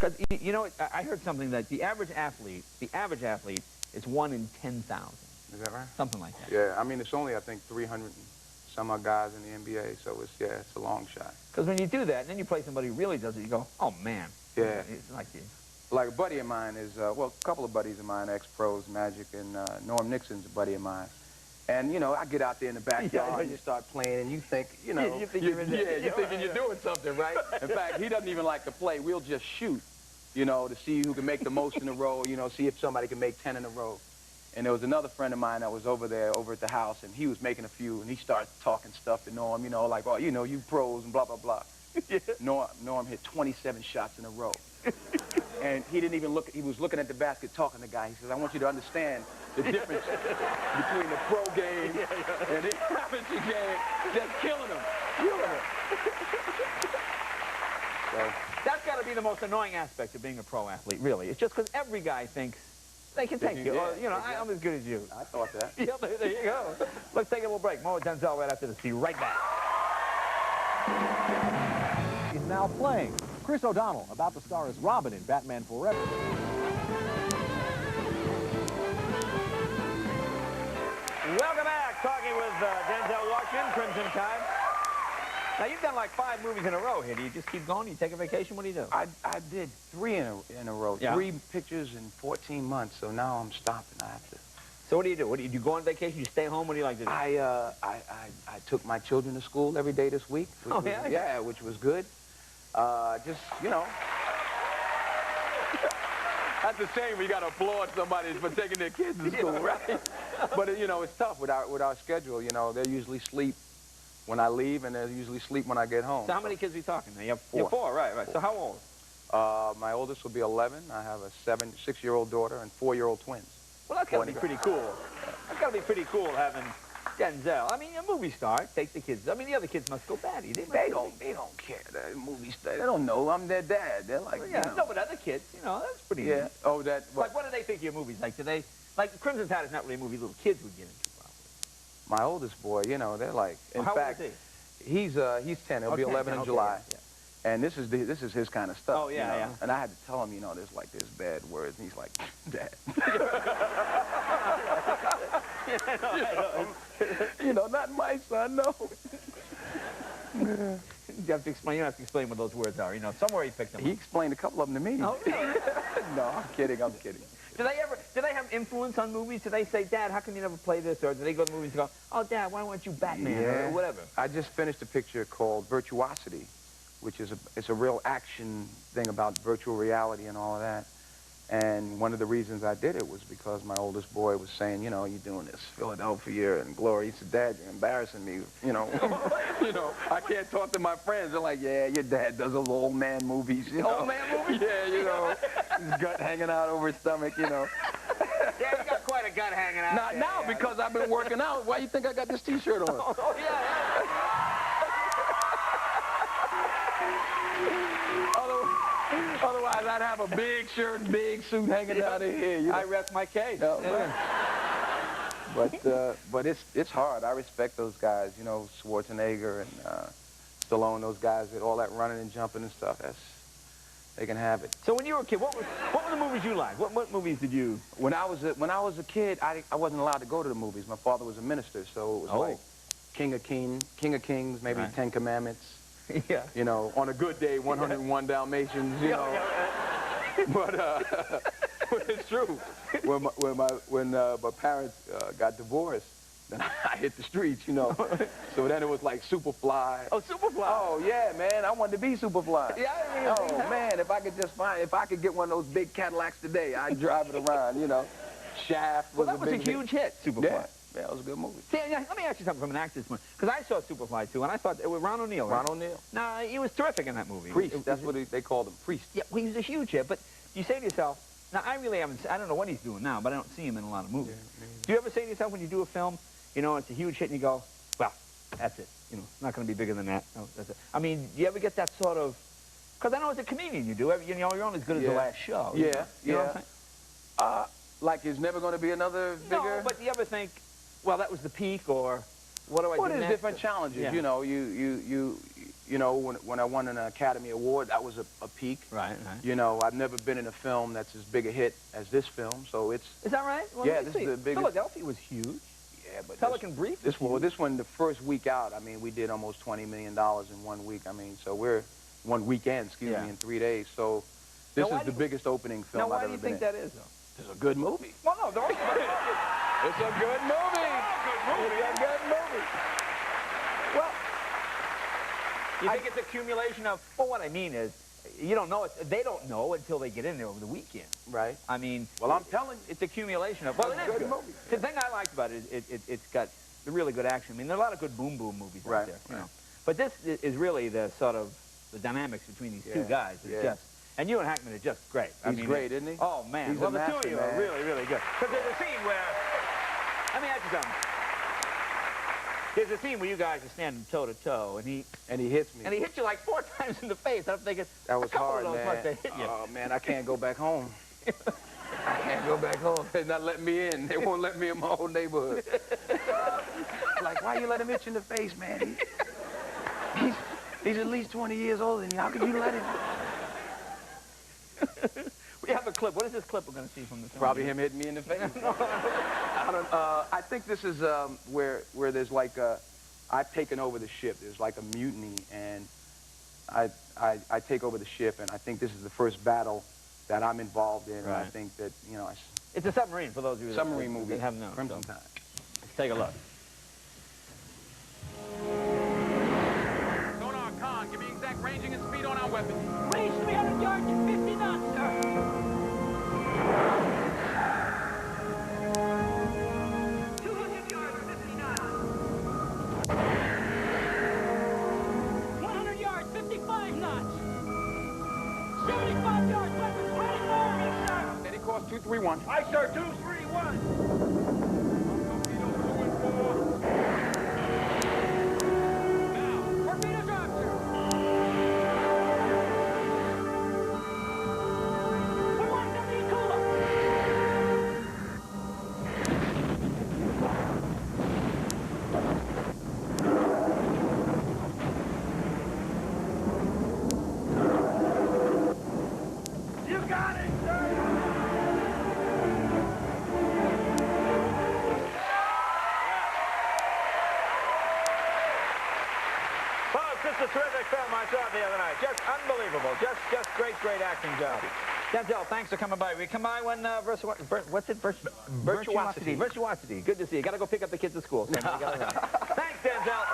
Because you know, I heard something that the average athlete is 1 in 10,000. Is that right? Something like that. Yeah, I mean, it's only, I think, 300 and some odd guys in the NBA, so it's a long shot. Because when you do that, and then you play somebody who really does it, you go, oh, man. Yeah. It's like you. Like a buddy of mine is, well, a couple of buddies of mine, ex-pros, Magic, and Norm Nixon's a buddy of mine. And, you know, I get out there in the backyard and you start playing, and you think, you know, you think you're thinking you're doing something, right? In fact, he doesn't even like to play. We'll just shoot, you know, to see who can make the most in a row, you know, see if somebody can make 10 in a row. And there was another friend of mine that was over at the house, and he was making a few, and he started talking stuff to Norm, you know, like, oh, you know, you pros and blah, blah, blah. Yeah. Norm hit 27 shots in a row. And he didn't even look, he was looking at the basket talking to the guy. He says, I want you to understand the difference between the pro game and the amateur game. Just killing him. So, that's got to be the most annoying aspect of being a pro athlete, really. It's just because every guy thinks they can take you. Or, you know, exactly. I'm as good as you. I thought that. Yeah, there you go. Let's take a little break. More with Denzel right after this. Be right back. He's now playing. Chris O'Donnell, about to star as Robin in Batman Forever. Welcome back. Talking with Denzel Washington, Crimson Tide. Now, you've done like 5 movies in a row here. Do you just keep going? Do you take a vacation? What do you do? I did 3 in a row. Yeah. 3 pictures in 14 months, so now I'm stopping. I have to. So what do you do? Do you go on vacation? You stay home? What do you like to do? I took my children to school every day this week. Oh, yeah? Yeah, which was good. Just, you know. That's the shame. We got to applaud somebody for taking their kids to school, right? But, you know, it's tough with our schedule. You know, they usually sleep when I leave, and they usually sleep when I get home. So how many kids are we talking? You have 4. You have 4, right. So how old? My oldest will be 11. I have a 6-year-old daughter and 4-year-old twins. Well, that's got to be pretty cool. That's got to be pretty cool having Denzel. I mean, a movie star takes the kids. I mean, the other kids must go batty. They don't care. The movie star. They don't know I'm their dad. They're like, yeah. You know. No, but other kids, you know, that's pretty. Yeah. Neat. Oh, that. Like, what do they think of your movies? Like, do they like Crimson Tide is not really a movie little kids would get into, probably. My oldest boy, you know, they're like. In fact, old is he? He's 10. He'll be 11 in July. Yeah. And this is his kind of stuff. Oh, yeah, you know? And I had to tell him, you know, there's bad words, and he's like, Dad. You know, not my son, no. You have to explain. You have to explain what those words are. You know, somewhere he picked them. He explained a couple of them to me. Oh, really? No, I'm kidding. Do they have influence on movies? Do they say, Dad, how come you never play this? Or do they go to movies and go, oh, Dad, why don't you Batman or whatever? I just finished a picture called Virtuosity, which is it's a real action thing about virtual reality and all of that. And one of the reasons I did it was because my oldest boy was saying, you know, you're doing this Philadelphia and Glory. He said, Dad, you're embarrassing me, you know. You know, I can't talk to my friends. They're like, yeah, your dad does those old man movies, you know. Old man movies? Yeah, you know, his gut hanging out over his stomach, you know. Yeah, you got quite a gut hanging out. Not now, because I've been working out. Why do you think I got this T-shirt on? Oh, yeah. Otherwise, I'd have a big shirt and big suit hanging out of here. You know? I rest my case. No, but it's hard. I respect those guys, you know, Schwarzenegger and Stallone, those guys that all that running and jumping and stuff. They can have it. So when you were a kid, what were the movies you liked? What movies did you? When I was a kid, I wasn't allowed to go to the movies. My father was a minister, so it was like King of Kings, maybe 10 Commandments. Yeah. You know, on a good day, 101 Dalmatians, you know. But it's true. When my parents got divorced, then I hit the streets, you know. So then it was like Superfly. Oh, Superfly. Oh, yeah, man. I wanted to be Superfly. Yeah, I mean, oh, man, if I could get one of those big Cadillacs today, I'd drive it around, you know. Shaft was that was a huge hit, Superfly. Yeah. Yeah, it was a good movie. See, yeah, let me ask you something from an actor's point. Because I saw Superfly, too, and I thought it was Ron O'Neal. Right? Ron O'Neal. No, he was terrific in that movie. Priest. That's what they called him, Priest. Yeah, well, he was a huge hit. But you say to yourself, now, I really haven't, I don't know what he's doing now, but I don't see him in a lot of movies. Yeah, do you ever say to yourself when you do a film, you know, it's a huge hit, and you go, well, that's it. You know, it's not going to be bigger than that. No, that's it. I mean, do you ever get that sort of, because I know as a comedian you do, you know, you're only as good as the last show. Yeah, you know what I'm saying? Like there's never going to be another bigger? No, but do you ever think, well, that was the peak, or what do I do next? Well, there's different challenges. Yeah. You know, you you know, when I won an Academy Award, that was a peak. Right. You know, I've never been in a film that's as big a hit as this film, so it's... Is that right? Well, yeah, this is the biggest... Philadelphia was huge. Yeah, but Pelican Brief. This one, the first week out, I mean, we did almost $20 million in 1 week. I mean, so we're one weekend, excuse me, in 3 days. So this is the biggest opening film I've ever been in. Now, why do you think that is, though? It's a good movie. Well, no, don't. It's a good movie. It's a good movie. Well, you think it's accumulation of? Well, what I mean is, you don't know it. They don't know until they get in there over the weekend. Right. I mean, well, I'm telling you, it's accumulation of. Well, it is good. Movie. The thing I liked about it is it's got the really good action. I mean, there are a lot of good boom movies out there. You know, but this is really the sort of the dynamics between these two guys. It's just. And you and Hackman are just great. He's great, isn't he? Oh, man. He's well, a the master, two of you man. are really, really good. Because there's a scene where, let me ask you something. There's a scene where you guys are standing toe-to-toe, and he hits me. And he hits you like 4 times in the face. I'm thinking, that was hard, man. Must have hit you. Oh, man, I can't go back home. I can't go back home. They're not letting me in. They won't let me in my whole neighborhood. Like, why you let him hit you in the face, man? He's at least 20 years older than you. How could you let him? We have a clip. What is this clip we're going to see from the film? Probably him hitting me in the face. I think this is where there's like I've taken over the ship. There's like a mutiny, and I take over the ship, and I think this is the first battle that I'm involved in. And I think that, you know, it's a submarine for those of you submarine movie. That haven't known. Crimson Tide. Let's take a look. Sonar Khan, give me exact ranging and speed on our weapons. Range 300 yards and 50 knots, sir. 200 yards, 50 knots. 100 yards, 55 knots. 75 yards, weapons ready for me, sir. Steady course 231. Aye, sir, 231. Torpedo drop, sir. We're 170 cooler. You got it, sir. Folks, this is a terrific film I saw the other night. Just unbelievable. Just great acting job. Denzel, thanks for coming by. We come by when Virtuosity. Good to see you. Got to go pick up the kids at school. So thanks, Denzel.